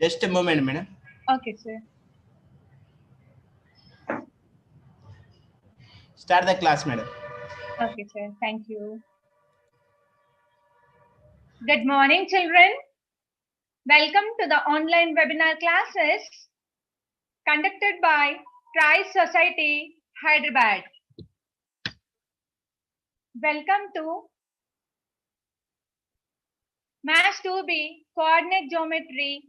Just a moment, madam. Okay, sir. Start the class, madam. Okay, sir. Thank you. Good morning, children. Welcome to the online webinar classes conducted by Tsrs&Jc, Hyderabad. Welcome to MATHS2B Coordinate Geometry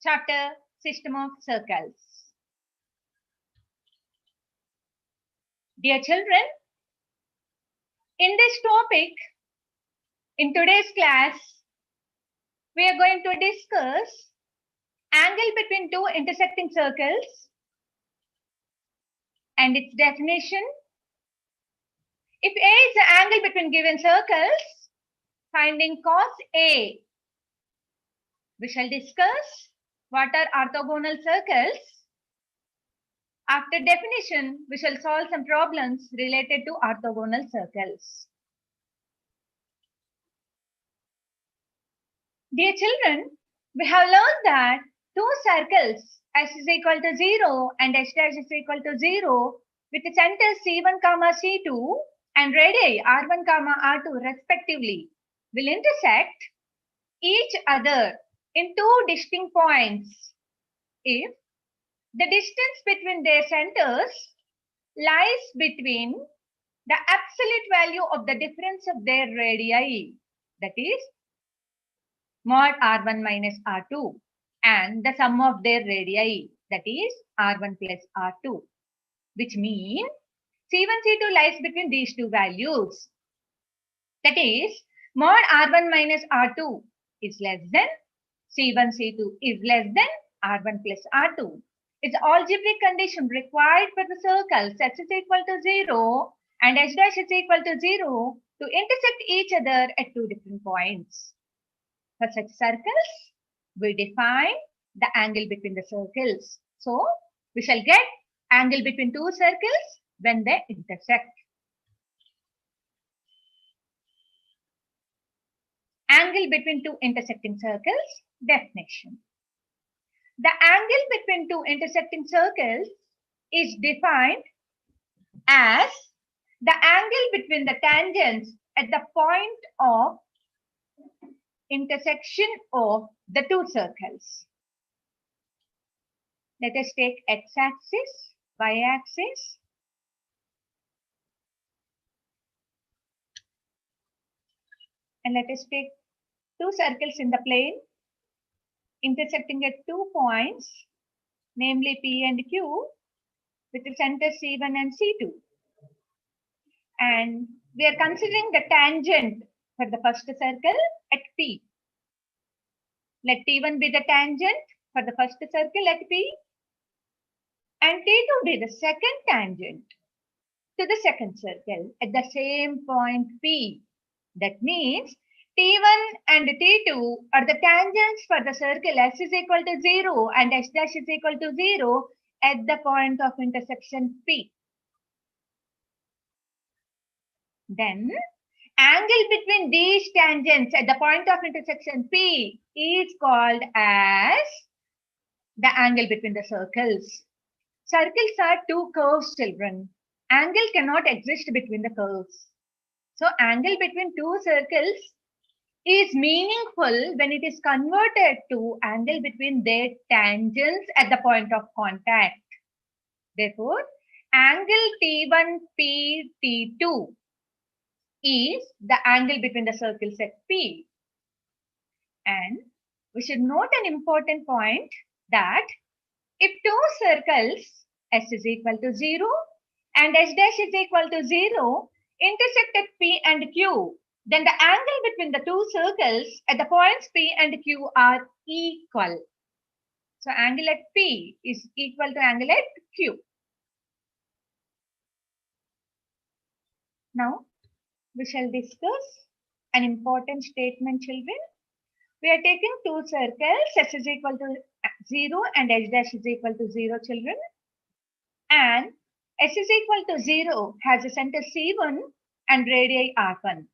Chapter System of Circles. Dear children, in this topic, in today's class, we are going to discuss angle between two intersecting circles and its definition. If A is the angle between given circles, finding cos A. We shall discuss what are orthogonal circles. After definition, we shall solve some problems related to orthogonal circles. Dear children, we have learned that two circles S is equal to 0 and S dash is equal to 0 with the centers C1, C2 and radii R1, R2 respectively will intersect each other in two distinct points if the distance between their centers lies between the absolute value of the difference of their radii, that is mod R1 minus R2, and the sum of their radii, that is R1 plus R2, which means C1, C2 lies between these two values. That is, mod R1 minus R2 is less than C1, C2 is less than R1 plus R2. It's algebraic condition required for the circles S is equal to 0 and S dash is equal to 0 to intersect each other at two different points. For such circles, we define the angle between the circles. So, we shall get angle between two circles when they intersect. Angle between two intersecting circles, definition. The angle between two intersecting circles is defined as the angle between the tangents at the point of intersection of the two circles. Let us take x-axis, y-axis, and let us take two circles in the plane intersecting at 2 points, namely P and Q, with the center C1 and C2. And we are considering the tangent for the first circle at P. Let T1 be the tangent for the first circle at P, and T2 be the second tangent to the second circle at the same point P. That means T1 and T2 are the tangents for the circle S is equal to 0 and S dash is equal to 0 at the point of intersection P. Then, angle between these tangents at the point of intersection P is called as the angle between the circles. Circles are two curves, children. Angle cannot exist between the curves. So, angle between two circles is meaningful when it is converted to angle between their tangents at the point of contact. Therefore, angle T1P T2 is the angle between the circles at P. And we should note an important point that if two circles S is equal to 0 and S dash is equal to 0 intersect at P and Q, then the angle between the two circles at the points P and Q are equal. So, angle at P is equal to angle at Q. Now, we shall discuss an important statement, children. We are taking two circles, S is equal to 0 and S dash is equal to 0, children. And S is equal to 0 has a center C1 and radii R1.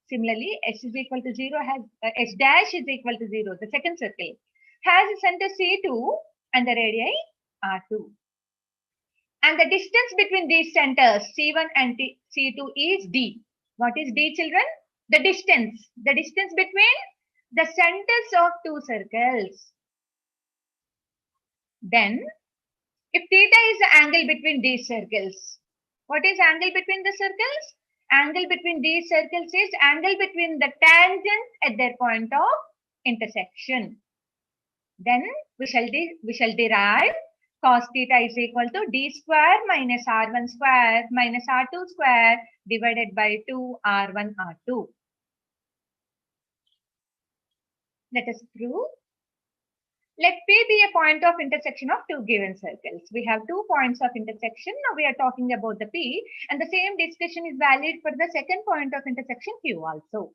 Similarly, S is equal to 0 has S dash is equal to 0, the second circle, has a center C2 and the radii R2. And the distance between these centers C1 and C2 is D. What is D, children? The distance between the centers of two circles. Then, if theta is the angle between these circles, what is angle between the circles? Angle between these circles is angle between the tangents at their point of intersection. Then we shall derive cos theta is equal to d square minus r1 square minus r2 square divided by 2 r1 r2. Let us prove. Let P be a point of intersection of two given circles. We have 2 points of intersection. Now we are talking about the P, and the same discussion is valid for the second point of intersection Q also.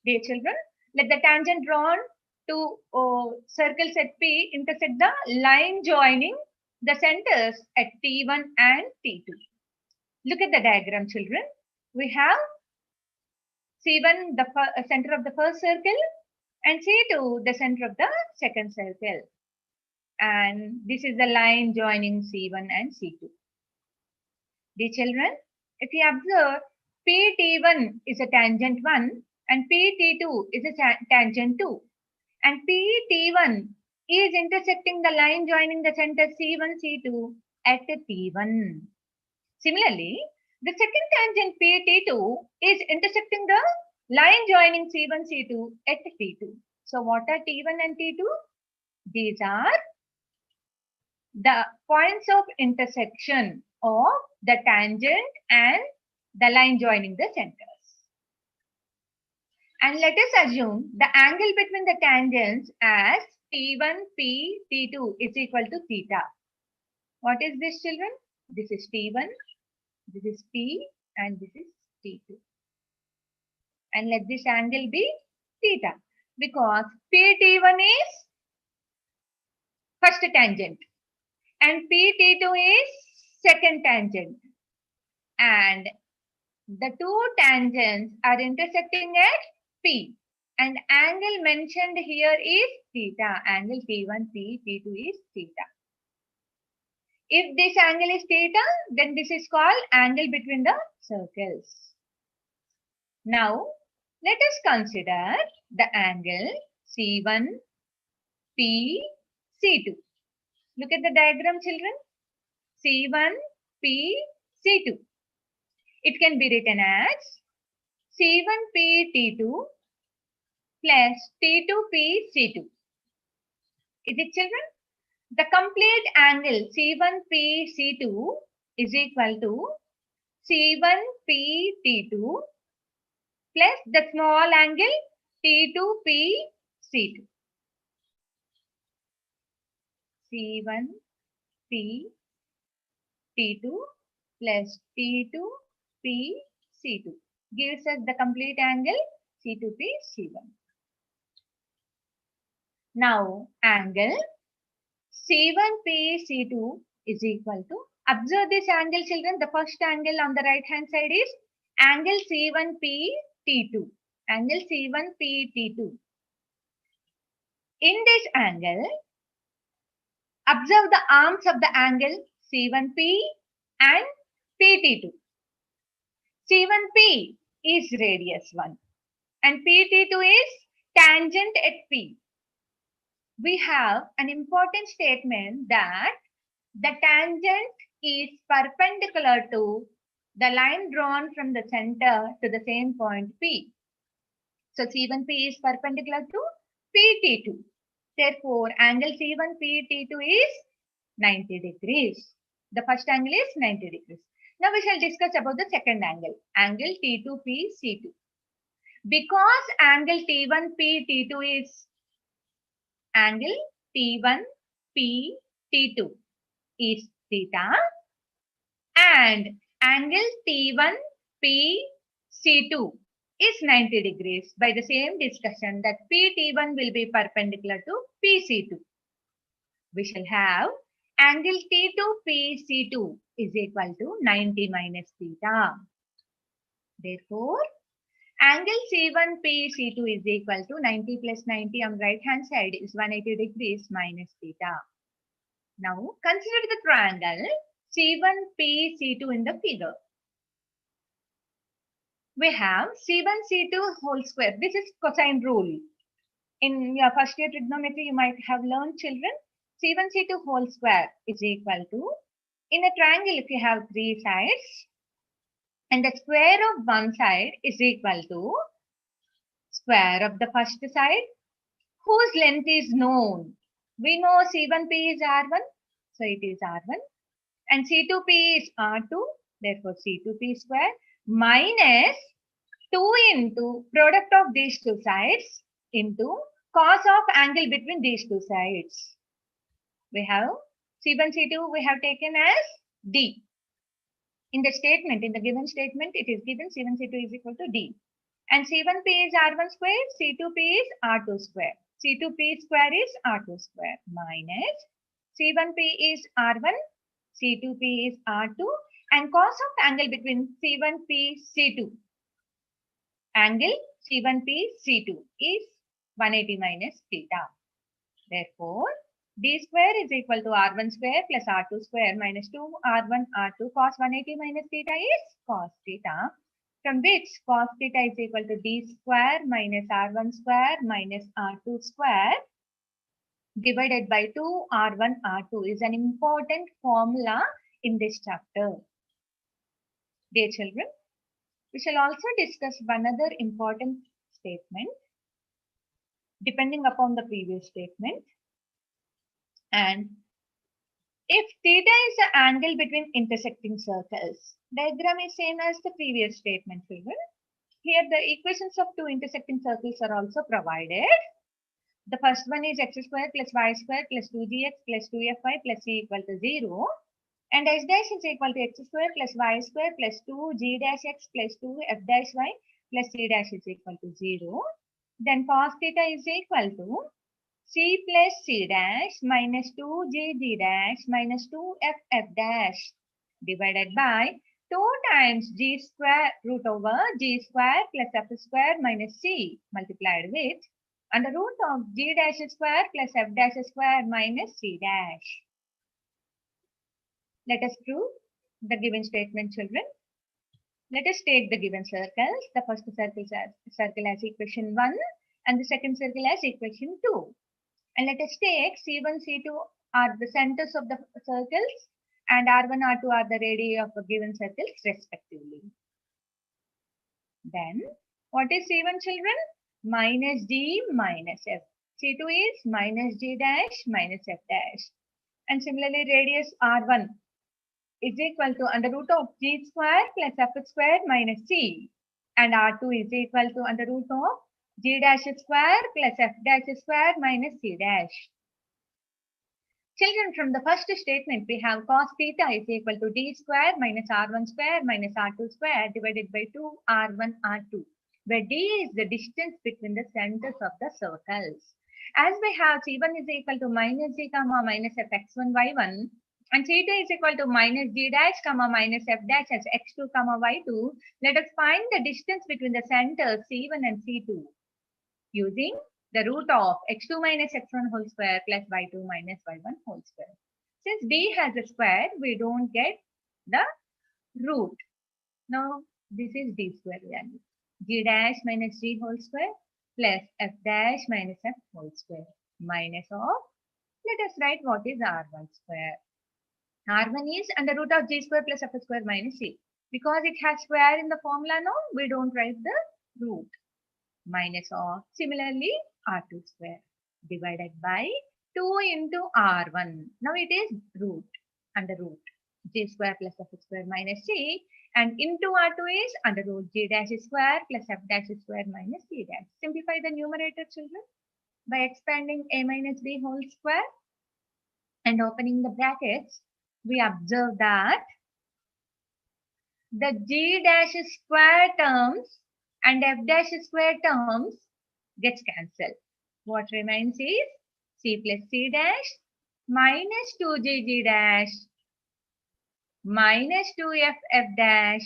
Dear children, let the tangent drawn to circles at P intersect the line joining the centers at T1 and T2. Look at the diagram, children. We have C1, the center of the first circle, and C2, the center of the second circle. And this is the line joining C1 and C2. Dear children, if you observe, PT1 is a tangent 1 and PT2 is a tangent 2. And PT1 is intersecting the line joining the center C1, C2 at T1. Similarly, the second tangent PT2 is intersecting the line joining C1, C2 at T2. So what are T1 and T2? These are the points of intersection of the tangent and the line joining the centers. And let us assume the angle between the tangents as T1, P, T2 is equal to theta. What is this, children? This is T1, this is P, and this is T2. And let this angle be theta, because PT1 is first tangent and PT2 is second tangent, and the two tangents are intersecting at P, and angle mentioned here is theta. Angle T1, P, T2 is theta. If this angle is theta, then this is called angle between the circles. Now, let us consider the angle C1, P, C2. Look at the diagram, children. C1, P, C2. It can be written as C1, P, T2 plus T2, P, C2. Is it, children? The complete angle C1, P, C2 is equal to C1, P, T2 plus the small angle T2, P, C2. C1, P, T2 plus T2, P, C2 gives us the complete angle C2, P, C1. Now, angle C1, P, C2 is equal to, observe this angle, children. The first angle on the right hand side is angle C1, P, T2. Angle C1, P, T2. In this angle, observe the arms of the angle C1P and PT2. C1P is radius 1 and PT2 is tangent at P. We have an important statement that the tangent is perpendicular to the line drawn from the center to the same point P. So C1P is perpendicular to PT2. Therefore, angle C1PT2 is 90 degrees. The first angle is 90 degrees. Now we shall discuss about the second angle, angle T2PC2. Because angle T1PT2 is angle T1PT2 is theta and angle T1PC2 is 90 degrees. By the same discussion that PT1 will be perpendicular to PC2. We shall have angle T2PC2 is equal to 90 minus theta. Therefore, Angle C1P C2 is equal to 90 plus 90 on right hand side is 180 degrees minus theta. Now consider the triangle C1P C2 in the figure. We have C1 C2 whole square. This is cosine rule. In your first year trigonometry, you might have learned, children. C1 C2 whole square is equal to, in a triangle, if you have three sides, and the square of one side is equal to square of the first side, whose length is known. We know C1P is R1, so it is R1, and C2P is R2, therefore C2P square, minus 2 into product of these two sides into cos of angle between these two sides. We have C1, C2, we have taken as D. In the statement, in the given statement, it is given C1, C2 is equal to D. And C1P is R1 square, C2P is R2 square. C2P square is R2 square minus C1P is R1, C2P is R2, and cos of angle between C1P, C2. Angle C1P, C2 is 180 minus theta. Therefore, D square is equal to R1 square plus R2 square minus 2 R1 R2 cos 180 minus theta is cos theta, from which cos theta is equal to D square minus R1 square minus R2 square divided by 2 R1 R2 is an important formula in this chapter. Dear children, we shall also discuss one other important statement depending upon the previous statement. And if theta is the angle between intersecting circles, diagram is same as the previous statement, children. Here the equations of two intersecting circles are also provided. The first one is x square plus y square plus 2gx plus 2fy plus c equal to 0. And h dash is equal to x square plus y square plus 2g dash x plus 2f dash y plus c dash is equal to 0. Then cos theta is equal to c plus c dash minus 2g dash minus 2f dash divided by 2 times g square root over g square plus f square minus c multiplied with under root of g dash square plus f dash square minus c dash. Let us prove the given statement, children. Let us take the given circles. The first circle has equation 1 and the second circle has equation 2. And let us take C1, C2 are the centers of the circles and R1, R2 are the radii of the given circles respectively. Then what is C1, children? Minus G minus F. C2 is minus G dash minus F dash. And similarly radius R1 is equal to under root of G square plus F square minus C. And R2 is equal to under root of G dash square plus F dash square minus C dash. Children, from the first statement, we have cos theta is equal to D square minus R1 square minus R2 square divided by 2 R1 R2, where D is the distance between the centers of the circles. As we have C1 is equal to minus G comma minus F x1 y1 and C2 is equal to minus G dash comma minus F dash as x2 comma y2, let us find the distance between the centers C1 and C2 using the root of x2 minus x1 whole square plus y2 minus y1 whole square. Since D has a square, we don't get the root. Now, this is D square value. G dash minus G whole square plus F dash minus F whole square minus of, let us write what is R1 square. R1 is under root of G square plus F square minus C. Because it has square in the formula now, we don't write the root. Minus of, similarly, R2 square divided by 2 into R1. Now it is root, under root, G square plus F square minus C, and into R2 is under root G dash square plus F dash square minus C dash. Simplify the numerator, children, by expanding A minus B whole square and opening the brackets. We observe that the G dash square terms and F dash square terms gets cancelled. What remains is C plus C dash minus 2GG dash minus 2FF dash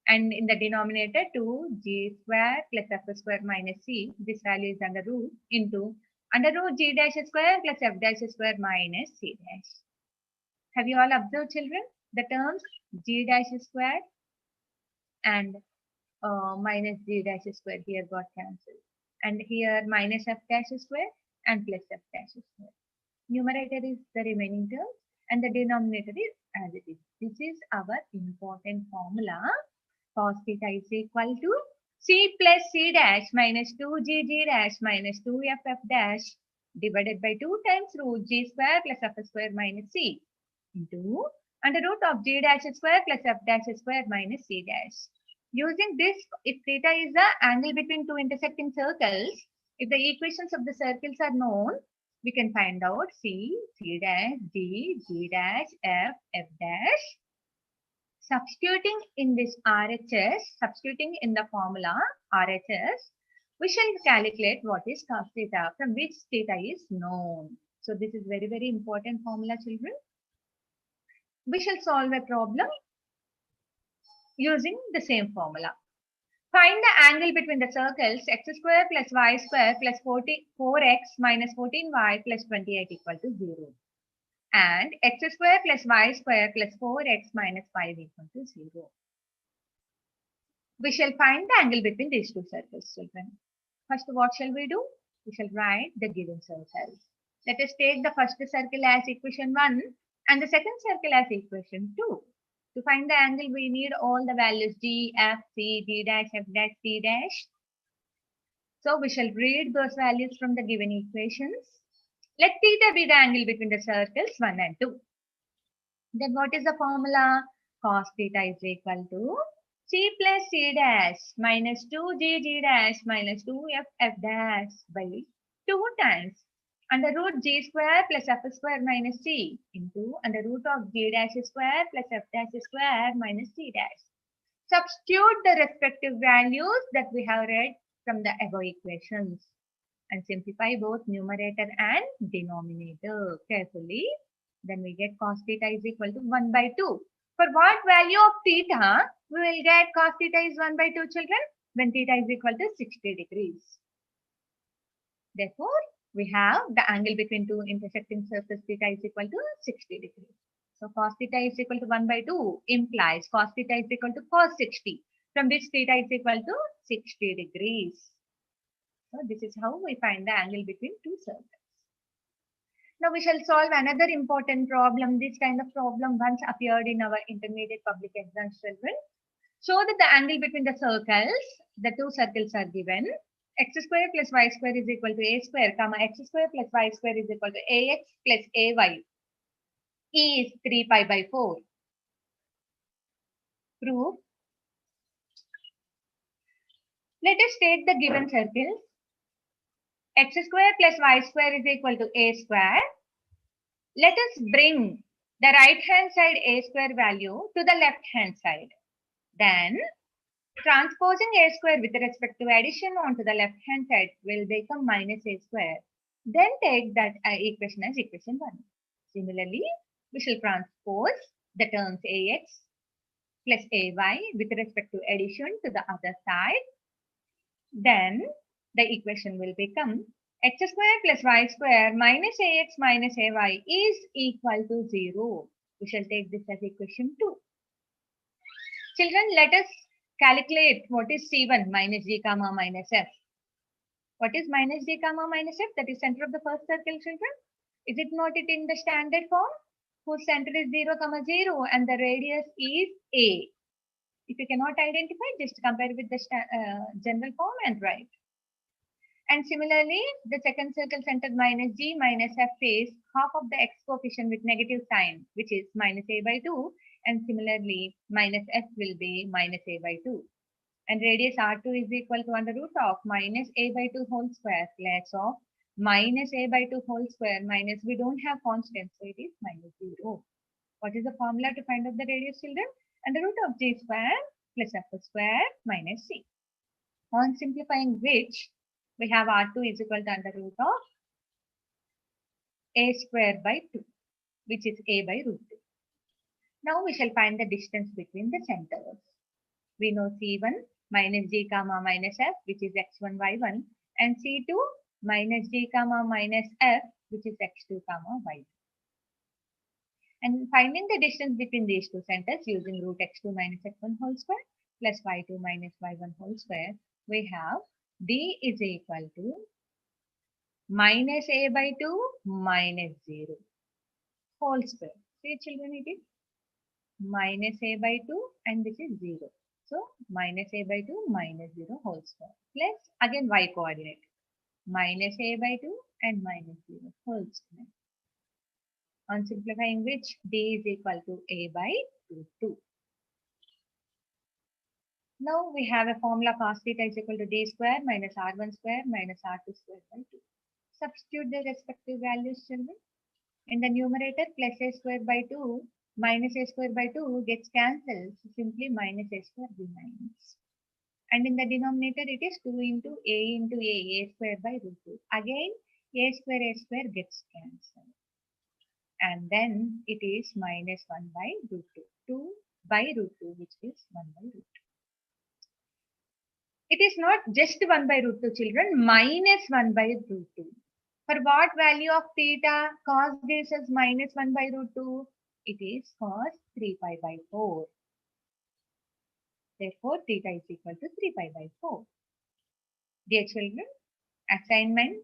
And in the denominator 2g square plus f square minus c, this value is under root into under root g dash square plus f dash square minus c dash. Have you all observed, children? The terms g dash square and minus g dash square here got cancelled. And here minus f dash square and plus f dash square. Numerator is the remaining term and the denominator is as it is. This is our important formula. Cos theta is equal to c plus c dash minus 2g dash minus 2f dash divided by 2 times root g square plus f square minus c into under root of g dash square plus f dash square minus c dash. Using this, if theta is the angle between two intersecting circles, if the equations of the circles are known, we can find out c, c dash, d, g dash, f, f dash. Substituting in this RHS, substituting in the formula RHS, we shall calculate what is cos theta, from which theta is known. So this is very, very important formula, children. We shall solve a problem using the same formula. Find the angle between the circles x square plus y square plus 4x minus 14y plus 28 equal to 0. And x square plus y square plus 4x minus 5 equal to 0. We shall find the angle between these two circles, children. First, what shall we do? We shall write the given circles. Let us take the first circle as equation 1 and the second circle as equation 2. To find the angle, we need all the values g, f, c, d dash, f dash, c dash. So we shall read those values from the given equations. Let theta be the angle between the circles 1 and 2. Then what is the formula? Cos theta is equal to c plus c dash minus 2g dash minus 2f f dash by 2 times under root g square plus f square minus c into under root of g dash square plus f dash square minus c dash. Substitute the respective values that we have read from the above equations and simplify both numerator and denominator carefully. Then we get cos theta is equal to 1 by 2. For what value of theta we will get cos theta is 1 by 2, children? When theta is equal to 60 degrees. Therefore, we have the angle between two intersecting circles theta is equal to 60 degrees. So cos theta is equal to 1 by 2 implies cos theta is equal to cos 60, from which theta is equal to 60 degrees. So this is how we find the angle between two circles. Now we shall solve another important problem. This kind of problem once appeared in our intermediate public exams, children. Show that the angle between the circles, the two circles are given. X square plus y square is equal to a square, comma x square plus y square is equal to ax plus ay. E is 3 pi by 4. Proof. Let us take the given circles. X square plus y square is equal to a square. Let us bring the right hand side a square value to the left hand side. Then transposing a square with respect to addition onto the left hand side will become minus a square. Then take that equation as equation 1. Similarly, we shall transpose the terms ax plus ay with respect to addition to the other side. Then the equation will become x square plus y square minus ax minus ay is equal to 0. We shall take this as equation 2. Children, let us calculate what is C1 minus g comma minus f. What is minus g comma minus f? That is center of the first circle, children. Is it not it in the standard form? Whose center is 0 comma 0 and the radius is a. If you cannot identify, just compare with the general form and write. And similarly, the second circle center minus g minus f is half of the x coefficient with negative sign, which is minus a by 2. And similarly, minus f will be minus a by 2. And radius R2 is equal to under root of minus a by 2 whole square plus of minus a by 2 whole square minus, we don't have constants, so it is minus 0. What is the formula to find out the radius, children? Under root of g square plus f square minus c. On simplifying which, we have R2 is equal to under root of a square by 2, which is a by root 2. Now we shall find the distance between the centers. We know C1 minus G comma minus F, which is X1, Y1, and C2 minus G comma minus F, which is X2 comma Y2. And finding the distance between these two centers using root x2 minus x1 whole square plus y2 minus y1 whole square, we have d is equal to minus a by 2 minus 0 whole square. See children, it is minus a by 2 and this is 0. So minus a by 2 minus 0 whole square plus again y coordinate minus a by 2 and minus 0 whole square. On simplifying which d is equal to a by 2. Now we have a formula cos theta is equal to d square minus r1 square minus r2 square by 2. Substitute the respective values, children. In the numerator, plus a square by 2 minus a square by 2 gets cancelled. So simply minus a square remains. And in the denominator, it is 2 into a square by root 2. Again, a square gets cancelled. And then it is minus 1 by root 2. 2 by root 2, which is 1 by root 2. It is not just 1 by root 2, children, minus 1 by root 2. For what value of theta cos this is minus 1 by root 2? It is cos 3 pi by 4. Therefore, theta is equal to 3 pi by 4. Dear children, assignment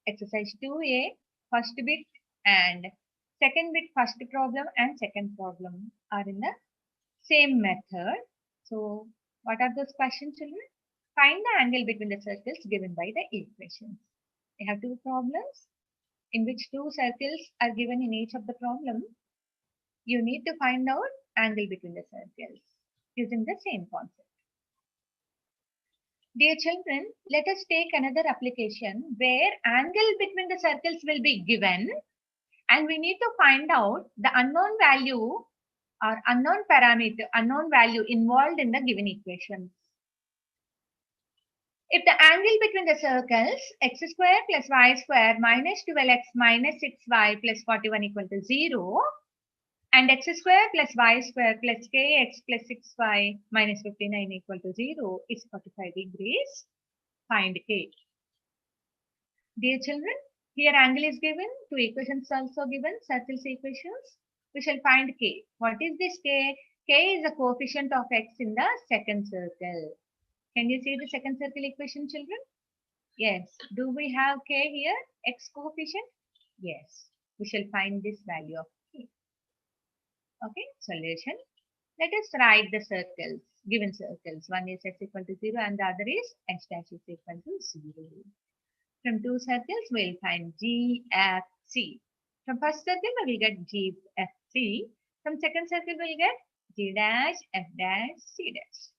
exercise 2a, first bit and second bit, first problem and second problem are in the same method. So, what are those questions, children? Find the angle between the circles given by the equations. We have two problems in which two circles are given in each of the problem. You need to find out angle between the circles using the same concept. Dear children, let us take another application where angle between the circles will be given and we need to find out the unknown value or unknown parameter, unknown value involved in the given equations. If the angle between the circles x square plus y square minus 12x minus 6y plus 41 equal to 0 and x square plus y square plus kx plus 6y minus 59 equal to 0 is 45 degrees, find k. Dear children, here angle is given, two equations also given, circles equations. We shall find k. What is this k? K is the coefficient of x in the second circle. Can you see the second circle equation, children? Yes. Do we have k here? X coefficient? Yes. We shall find this value of k. Okay. Solution. Let us write the circles, given circles. One is x equal to 0 and the other is x dash is equal to 0. From two circles, we will find G, F, C. From first circle, we will get G, F, C. From second circle, we will get G dash, F dash, C dash.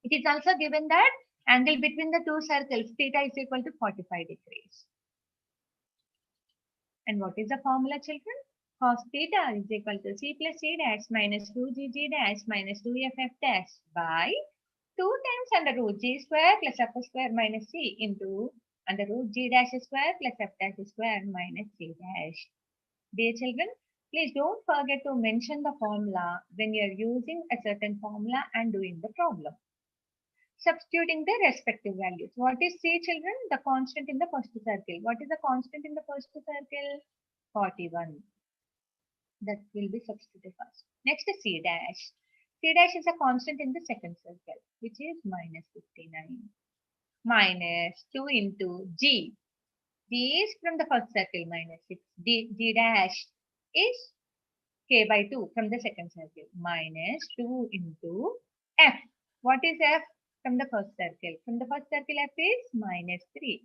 It is also given that angle between the two circles theta is equal to 45 degrees. And what is the formula, children? Cos theta is equal to c plus c dash minus 2g dash minus 2f dash by 2 times under root g square plus f square minus c into under root g dash square plus f dash square minus c dash. Dear children, please don't forget to mention the formula when you are using a certain formula and doing the problem. Substituting the respective values. What is C, children? The constant in the first circle. What is the constant in the first circle? 41. That will be substituted first. Next is C dash. C dash is a constant in the second circle, which is minus 59. Minus 2 into G. G is from the first circle minus 6. G dash is K by 2 from the second circle. Minus 2 into F. What is F? From the first circle. From the first circle, F is minus 3.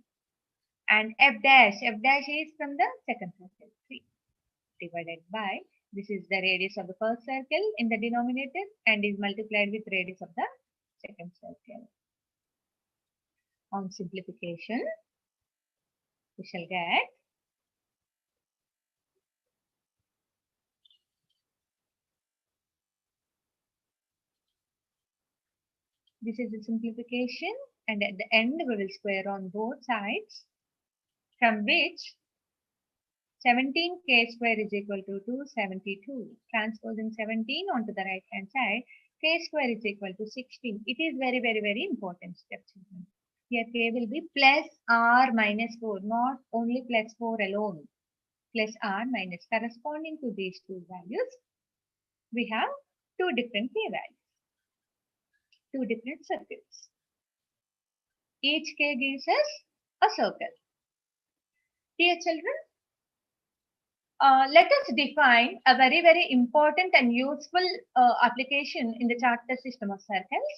And F dash is from the second circle, 3. Divided by, this is the radius of the first circle in the denominator and is multiplied with radius of the second circle. On simplification, we shall get this is the simplification and at the end we will square on both sides, from which 17k square is equal to 272. Transposing 17 onto the right hand side, k square is equal to 16. It is very, very, very important step, children. Here k will be plus r minus 4, not only plus 4 alone. Plus r minus, corresponding to these two values, we have two different k values, two different circles. Each k gives us a circle. Dear children, let us define a very, very important and useful application in the charter system of circles,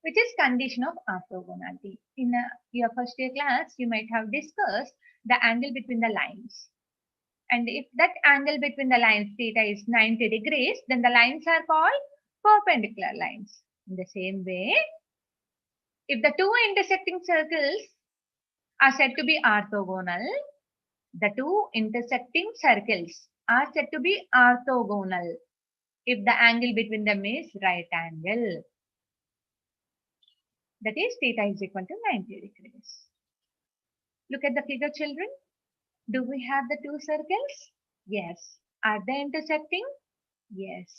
which is condition of orthogonality. In your first year class, you might have discussed the angle between the lines. And if that angle between the lines theta is 90 degrees, then the lines are called perpendicular lines. In the same way, if the two intersecting circles are said to be orthogonal, the two intersecting circles are said to be orthogonal if the angle between them is right angle. That is, theta is equal to 90 degrees. Look at the figure, children. Do we have the two circles? Yes. Are they intersecting? Yes.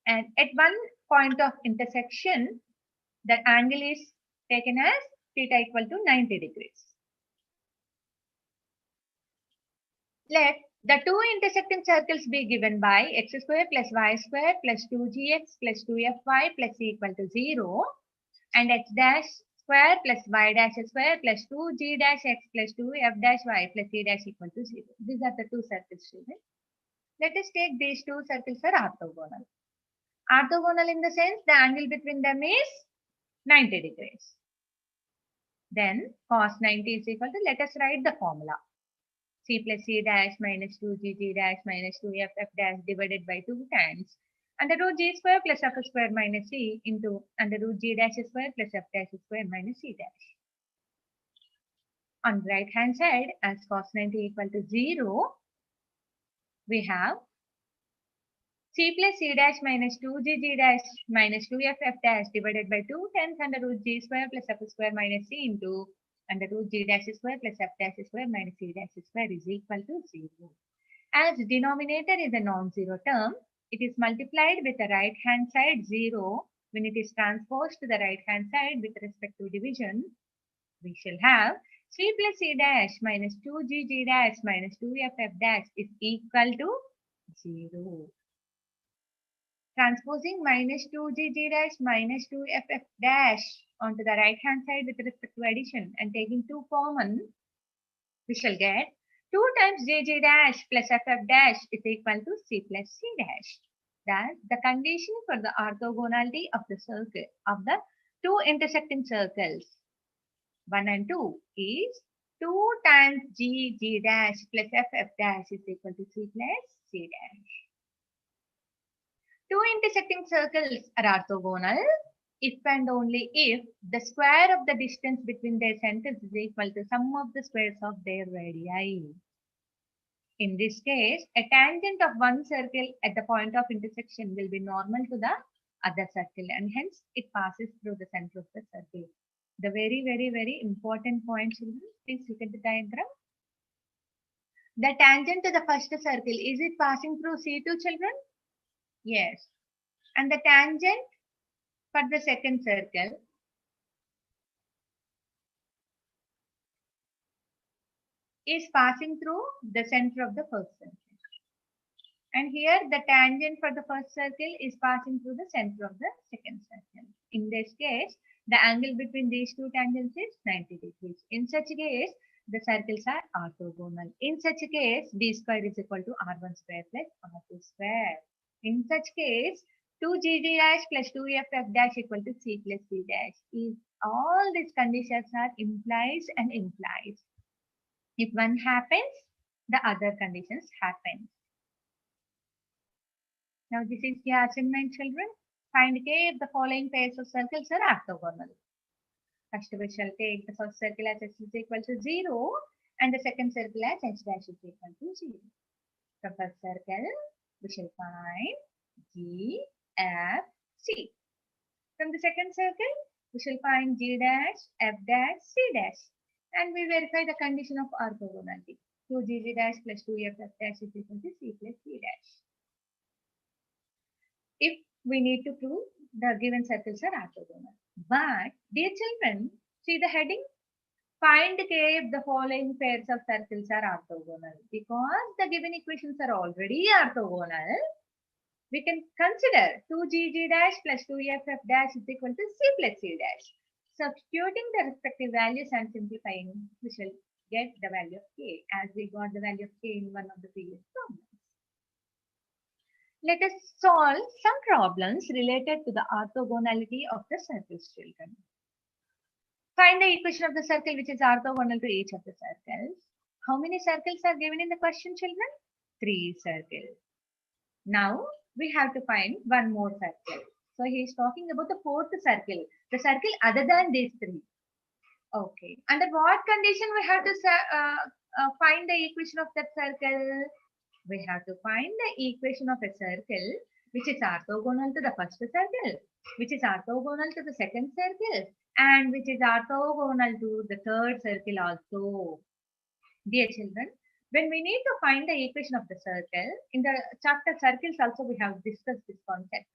And at one point of intersection, the angle is taken as theta equal to 90 degrees. Let the two intersecting circles be given by x square plus y square plus 2gx plus 2fy plus c equal to 0 and x dash square plus y dash square plus 2g dash x plus 2f dash y plus c dash equal to 0. These are the two circles, children. Let us take these two circles are orthogonal. Orthogonal in the sense the angle between them is 90 degrees. Then cos 90 is equal to, let us write the formula. C plus C dash minus 2GG dash minus 2FF dash divided by 2 times under root G square plus F square minus C into under root G dash square plus F dash square minus C dash. On the right hand side, as cos 90 equal to 0, we have C plus C dash minus 2GG dash minus 2FF dash divided by 2 times under root G square plus F square minus C into under root G dash square plus F dash square minus C dash square is equal to 0. As denominator is a non-zero term, it is multiplied with the right hand side 0 when it is transposed to the right hand side with respect to division. We shall have C plus C dash minus 2GG dash minus 2FF dash is equal to 0. Transposing minus 2GG dash minus 2FF dash onto the right hand side with respect to addition and taking 2 common, we shall get 2 times GG dash plus FF dash is equal to C plus C dash. Thus, the condition for the orthogonality of the circle of the two intersecting circles 1 and 2 is 2 times GG dash plus FF dash is equal to C plus C dash. Two intersecting circles are orthogonal if and only if the square of the distance between their centers is equal to sum of the squares of their radii. In this case, a tangent of one circle at the point of intersection will be normal to the other circle and hence it passes through the center of the circle. The very, very, very important point, children. Please look at the diagram. The tangent to the first circle, is it passing through C2, children? Yes. And the tangent for the second circle is passing through the center of the first circle. And here the tangent for the first circle is passing through the center of the second circle. In this case, the angle between these two tangents is 90 degrees. In such a case, the circles are orthogonal. In such a case, d square is equal to r1 square plus r2 square. In such case, 2gg dash plus 2ff dash equal to c plus c dash. If all these conditions are implies and implies. If one happens, the other conditions happen. Now this is the assignment, children. Find k if the following pairs of circles are orthogonal. First we shall take the first circle as x is equal to 0 and the second circle as h dash is equal to 0. From first circle, we shall find G, F, C. From the second circle, we shall find G dash, F dash, C dash. And we verify the condition of orthogonality. 2GG dash plus 2FF dash is equal to C plus C dash. If we need to prove the given circles are orthogonal. But, dear children, see the heading? Find K if the following pairs of circles are orthogonal. Because the given equations are already orthogonal, we can consider 2GG dash plus 2FF dash is equal to C plus C dash. Substituting the respective values and simplifying, we shall get the value of K as we got the value of K in one of the previous problems. Let us solve some problems related to the orthogonality of the circles, children. Find the equation of the circle which is orthogonal to each of the circles. How many circles are given in the question, children? 3 circles. Now we have to find one more circle. So he is talking about the 4th circle, the circle other than these 3. Okay. Under what condition we have to find the equation of that circle? We have to find the equation of a circle which is orthogonal to the first circle, which is orthogonal to the second circle, and which is orthogonal to the third circle also. Dear children, when we need to find the equation of the circle, in the chapter circles also we have discussed this concept.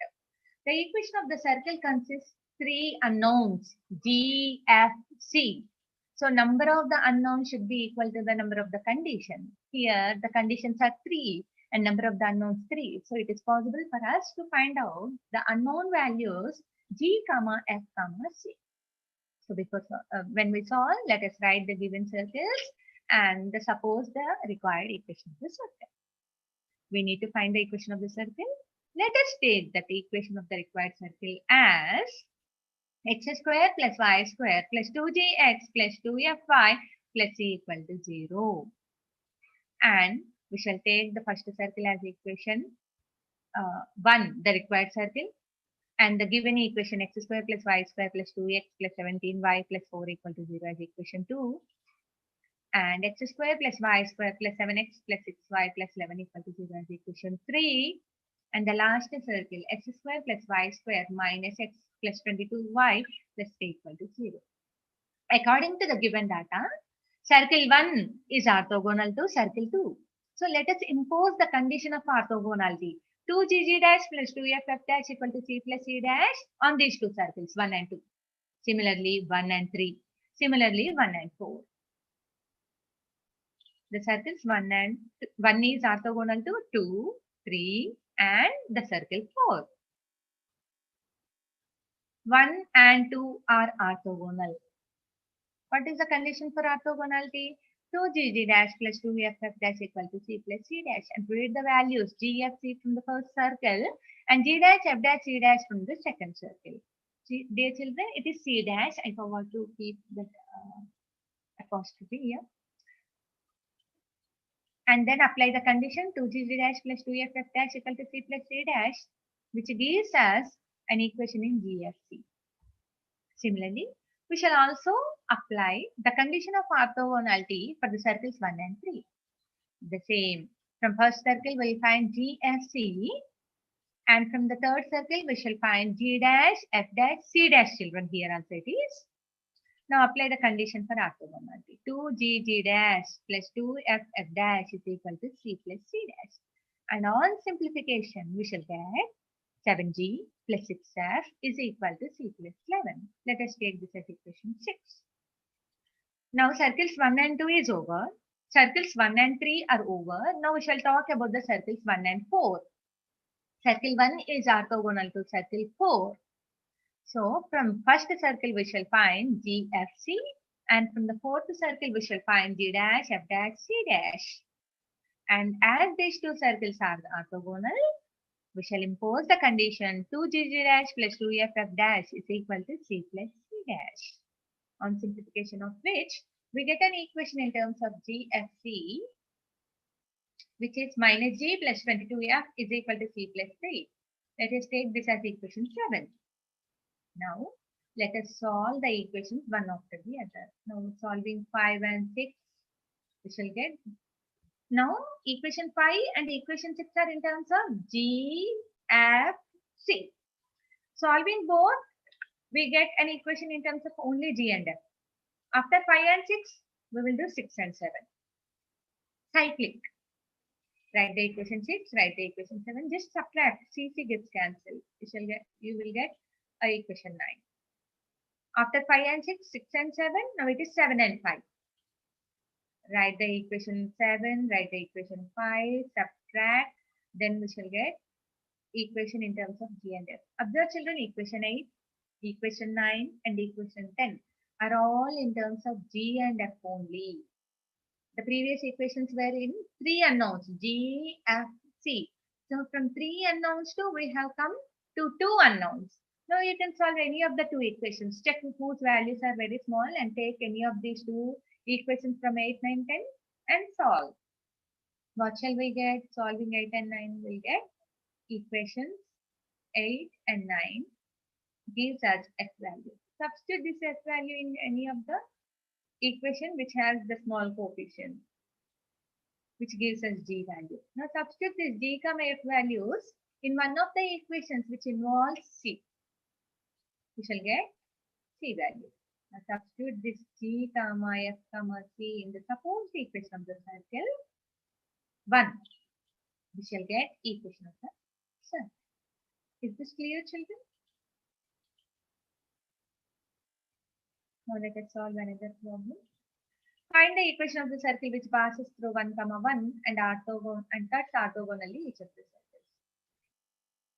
The equation of the circle consists 3 unknowns, G, F, C. So number of the unknowns should be equal to the number of the conditions. Here the conditions are 3 and number of the unknowns 3. So it is possible for us to find out the unknown values G, F, C. So before when we solve, let us write the given circles and suppose the required equation of the circle. We need to find the equation of the circle. Let us take that equation of the required circle as x square plus y square plus 2gx plus 2fy plus c equal to 0. And we shall take the first circle as equation 1, the required circle, and the given equation x square plus y square plus 2x plus 17y plus 4 equal to 0 as equation 2. And x square plus y square plus 7x plus 6y plus 11 equal to 0 as equation 3. And the last circle x square plus y square minus x plus 22y plus 3 equal to 0. According to the given data, circle 1 is orthogonal to circle 2. So let us impose the condition of orthogonality. 2gg dash plus 2ff dash equal to c plus c dash on these 2 circles 1 and 2. Similarly 1 and 3. Similarly 1 and 4. The circles 1 is orthogonal to 2, 3 and the circle 4. 1 and 2 are orthogonal. What is the condition for orthogonality? 2gg dash plus 2ff dash equal to c plus c dash, and read the values g, f, c from the first circle and g dash, f dash, c dash from the second circle. Dear children, it is c dash. I forgot to keep that apostrophe here. And then apply the condition 2gg dash plus 2ff dash equal to c plus c dash, which gives us an equation in GFC. Similarly, we shall also apply the condition of orthogonality for the circles 1 and 3. The same. From first circle, we will find GFC, and from the third circle, we shall find G dash, F dash, C dash, children. Here also it is. Now apply the condition for orthogonality. 2gg dash plus 2ff dash is equal to c plus c dash. And on simplification, we shall get 7g plus 6f is equal to c plus 11. Let us take this as equation 6. Now circles 1 and 2 is over. Circles 1 and 3 are over. Now we shall talk about the circles 1 and 4. Circle 1 is orthogonal to circle 4. So from first circle we shall find GFC, and from the fourth circle we shall find G dash, F dash, C dash. And as these 2 circles are orthogonal, we shall impose the condition 2gg dash plus 2ff dash is equal to c plus c dash. On simplification of which, we get an equation in terms of GFC, which is minus g plus 22f is equal to c plus 3. Let us take this as equation 7. Now, let us solve the equations one after the other. Now, solving 5 and 6, we shall get. Now, equation 5 and equation 6 are in terms of G, F, C. Solving both, we get an equation in terms of only G and F. After 5 and 6, we will do 6 and 7. Cyclic. Write the equation 6, write the equation 7. Just subtract. C gets cancelled. You will get equation 9. After 5 and 6, 6 and 7, now it is 7 and 5. Write the equation 7, write the equation 5, subtract, then we shall get equation in terms of G and F. Observe children, equation 8, equation 9 and equation 10 are all in terms of G and F only. The previous equations were in 3 unknowns, G, F, C. So from 3 unknowns to we have come to 2 unknowns. Now you can solve any of the 2 equations. Check whose values are very small and take any of these 2 equations from 8, 9, 10 and solve. What shall we get? Solving 8 and 9 will get equations 8 and 9 gives us F value. Substitute this F value in any of the equation which has the small coefficient, which gives us G value. Now substitute this G, F values in one of the equations which involves C. We shall get C value. Now substitute this G, F, C in the supposed equation of the circle 1. We shall get equation of the circle. Is this clear, children? Now let us solve another problem. Find the equation of the circle which passes through 1, 1 and cuts orthogonally each of the circles.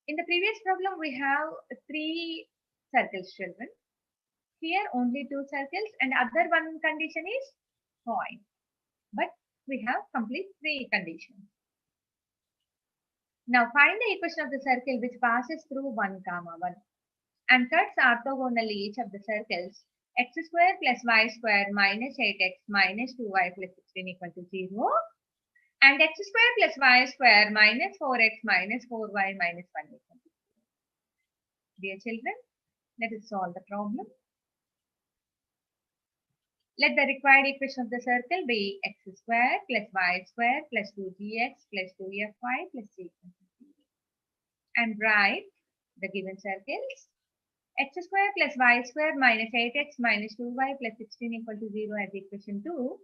In the previous problem, we have 3 circles, children. Here only 2 circles and other one condition is point. But we have complete 3 conditions. Now find the equation of the circle which passes through 1, 1 and cuts orthogonally each of the circles x square plus y square minus 8x minus 2y plus 16 equal to 0 and x square plus y square minus 4x minus 4y minus 1 equal to 0. Dear children, let us solve the problem. Let the required equation of the circle be x square plus y square plus 2gx plus 2fy plus 3 equal to 0. And write the given circles. X square plus y square minus 8x minus 2y plus 16 equal to 0 as equation 2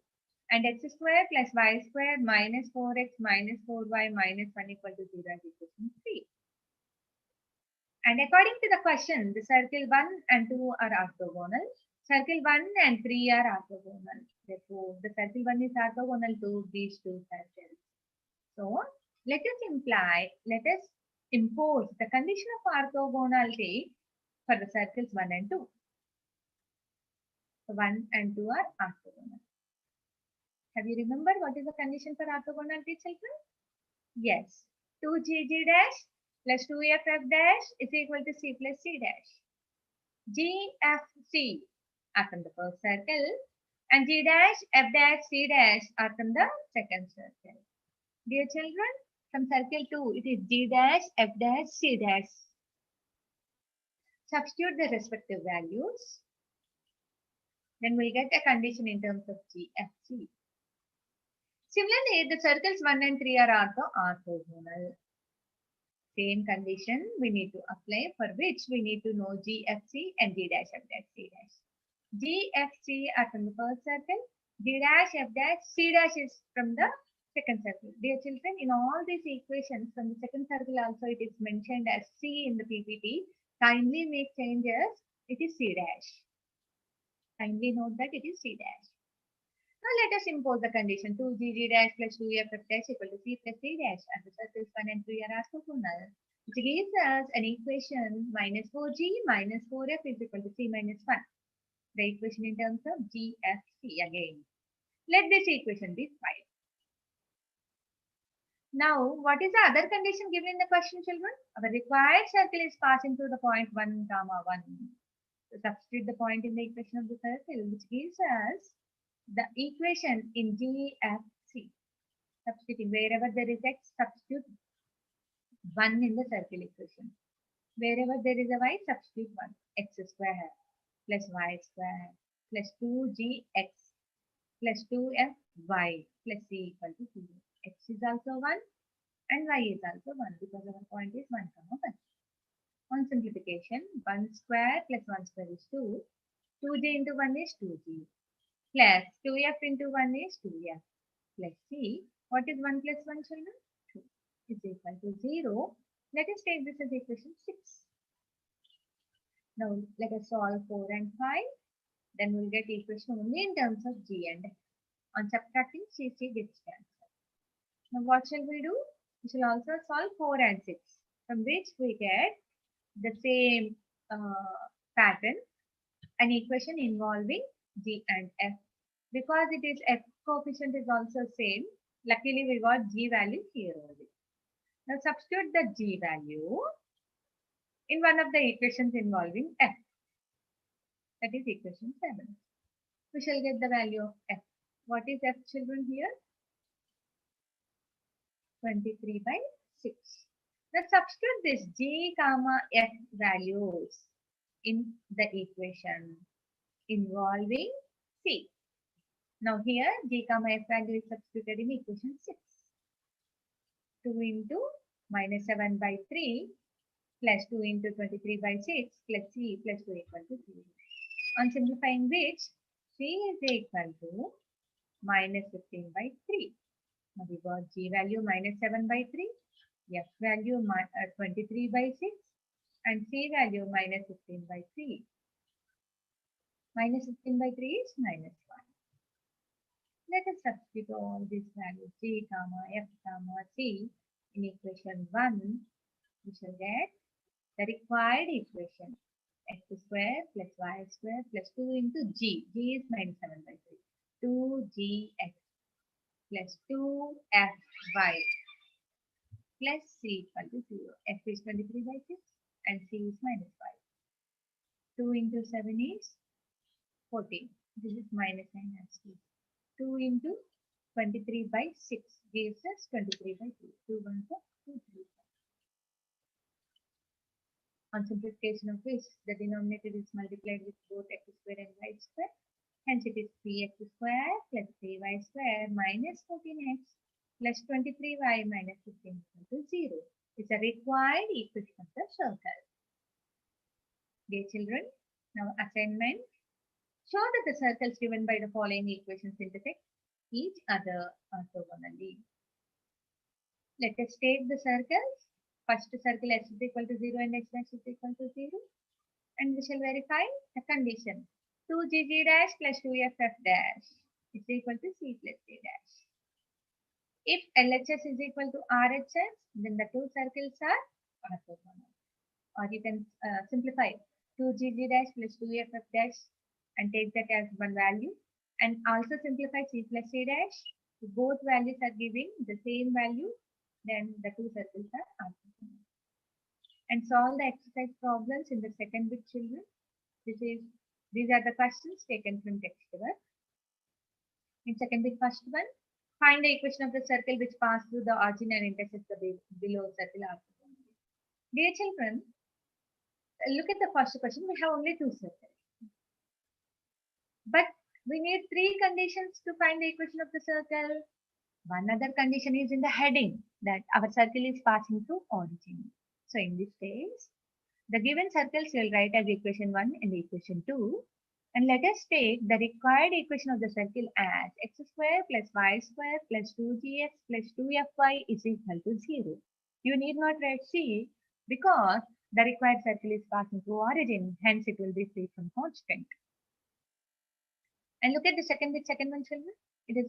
and x square plus y square minus 4x minus 4y minus 1 equal to 0 as equation 3. And according to the question, the circle 1 and 2 are orthogonal. Circle 1 and 3 are orthogonal. Therefore, the circle 1 is orthogonal to these 2 circles. So, let us impose the condition of orthogonality for the circles 1 and 2. So 1 and 2 are orthogonal. Have you remembered what is the condition for orthogonality, children? Yes. 2gg dash plus 2ff dash is equal to c plus c dash. G, F, C are from the first circle and G dash, F dash, C dash are from the second circle. Dear children, from circle 2 it is G dash, F dash, C dash. Substitute the respective values. Then we get a condition in terms of G, F, C. Similarly, the circles 1 and 3 are orthogonal. Same condition we need to apply, for which we need to know G, F, C and G dash, F dash, C dash. G, F, C are from the first circle. G dash, F dash, C dash is from the second circle. Dear children, in all these equations from the second circle also it is mentioned as C in the PPT. Kindly make changes. It is C dash. Kindly note that it is C dash. Now let us impose the condition 2gg dash plus 2ff dash equal to c plus c dash as the circles 1 and 3 are orthogonal, which gives us an equation minus 4g minus 4f is equal to c minus 1. The equation in terms of G, F, C again. Let this equation be 5. Now, what is the other condition given in the question, children? Our required circle is passing through the point 1, 1. So substitute the point in the equation of the circle, which gives us the equation in G, F, C. Substituting wherever there is x, substitute 1 in the circle equation. Wherever there is a y, substitute 1. X square plus y square plus 2gx plus 2fy plus c equal to 0. X is also 1 and y is also 1 because our point is 1, 1. On simplification, 1 square plus 1 square is 2. 2g into 1 is 2g. Plus 2f into 1 is 2f. Plus c. What is 1 plus 1, children? 2. Is equal to 0. Let us take this as equation 6. Now let us solve 4 and 5. Then we'll get equation only in terms of G and F. On subtracting, C gets cancelled. Now what shall we do? We shall also solve 4 and 6, from which we get the same pattern, an equation involving G and F. Because it is F coefficient is also same, luckily we got G value here only. Now substitute the G value in one of the equations involving F. That is equation 7. We shall get the value of F. What is F, children, here? 23 by 6. Now substitute this G comma F values in the equation involving C. Now here G comma F value is substituted in equation 6. 2 into minus 7 by 3 plus 2 into 23 by 6 plus C plus 2 equal to 0. On simplifying which, C is equal to minus 15 by 3. Now we got G value minus 7 by 3, F value 23 by 6, and C value minus 15 by 3. Minus 15 by 3 is minus 1. Let us substitute all these values G comma F comma C in equation 1. We shall get the required equation x square plus y square plus 2 into G. G is minus 7 by 3. 2gx plus 2fy plus C equal to 0. F is 23 by 6 and C is minus 5. 2 into 7 is 14. This is minus 9 as 2. 2 into 23 by 6 gives us 23 by 2. 2 1 4 2 3. On simplification of which, the denominator is multiplied with both x square and y square. Hence it is 3x square plus 3y square minus 14x plus 23y minus 15 equal to 0. It's a required equation of the circle. Dear children, now assignment. Show that the circles given by the following equations intersect each other orthogonally. Let us take the circles. First circle x is equal to 0 and x dash is equal to 0. And we shall verify the condition. 2gg dash plus 2ff dash is equal to c plus d dash. If LHS is equal to RHS, then the two circles are orthogonal. Or you can simplify 2gg dash plus 2ff dash and take that as one value. And also simplify c plus c dash. If both values are giving the same value, then the two circles are orthogonal. And solve the exercise problems in the second bit, children. These are the questions taken from textbook. In second bit, first one, find the equation of the circle which passes through the origin and intersects the below circle orthogonally. Dear children, look at the first question. We have only two circles, but we need three conditions to find the equation of the circle. One other condition is in the heading, that our circle is passing through origin. So in this case, the given circles we'll write as equation 1 and equation 2. And let us take the required equation of the circle as x square plus y square plus 2gx plus 2fy is equal to 0. You need not write C because the required circle is passing through origin, hence it will be free from constant. And look at the second one, children. It is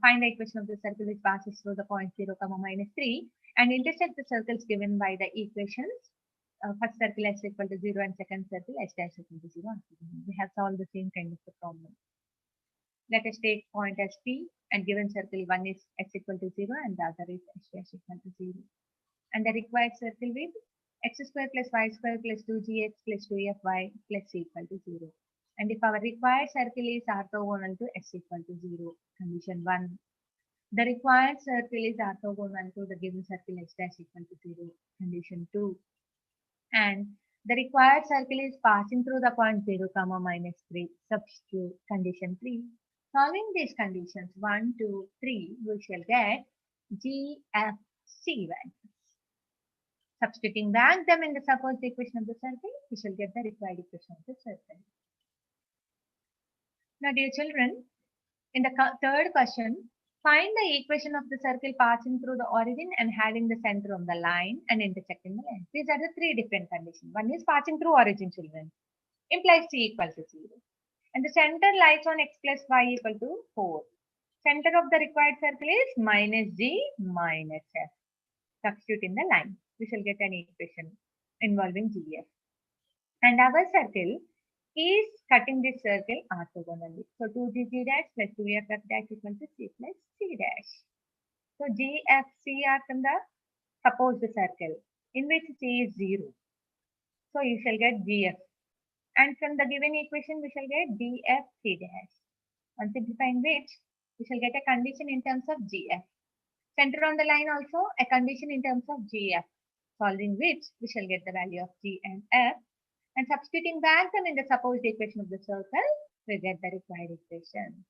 find the equation of the circle which passes through the point 0, minus 3 and intersect the circles given by the equations. First circle x equal to 0 and second circle x dash equal to 0. We have solved the same kind of the problem. Let us take point as P and given circle 1 is x equal to 0 and the other is x dash equal to 0. And the required circle with x square plus y square plus 2gx plus 2fy plus c equal to 0. And if our required circle is orthogonal to x equal to 0, condition 1. The required circle is orthogonal to the given circle x dash equal to 0, condition 2. And the required circle is passing through the point 0, minus 3, substitute condition 3. Solving these conditions 1, 2, 3, we shall get G, F, C values. Substituting back them in the supposed equation of the circle, we shall get the required equation of the circle. Now, dear children, in the third question, Find the equation of the circle passing through the origin and having the center on the line and intersecting the line. These are the three different conditions. One is passing through origin, children, implies c equals to 0. And the center lies on x plus y equal to 4. Center of the required circle is minus g minus f. Substitute in the line. We shall get an equation involving gf. And our circle is cutting this circle orthogonally. So 2gg dash plus 2ff dash equal to c plus c dash. So g, f, c are from the supposed circle in which c is 0. So you shall get gf. And from the given equation we shall get df c dash. On simplifying which we shall get a condition in terms of gf. Center on the line also a condition in terms of gf. Solving which we shall get the value of g and f. And substituting back them in the supposed equation of the circle, we get the required equation.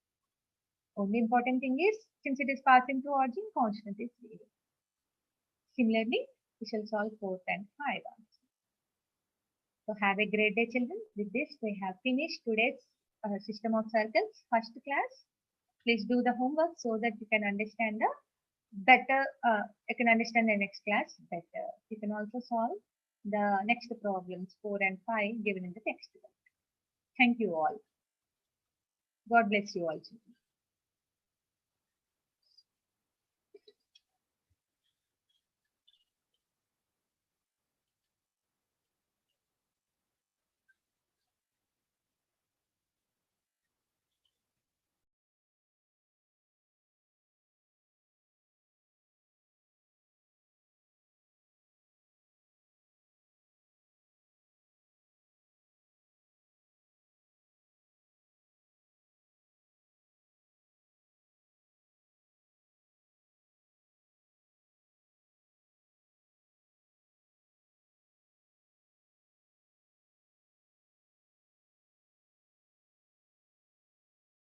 Only important thing is, since it is passing through origin, constant is 0. Similarly, we shall solve 4th and 5 also. So have a great day, children. With this, we have finished today's system of circles, first class. Please do the homework so that you can understand the next class better. You can also solve the next problems 4 and 5 given in the textbook. Thank you all. God bless you all.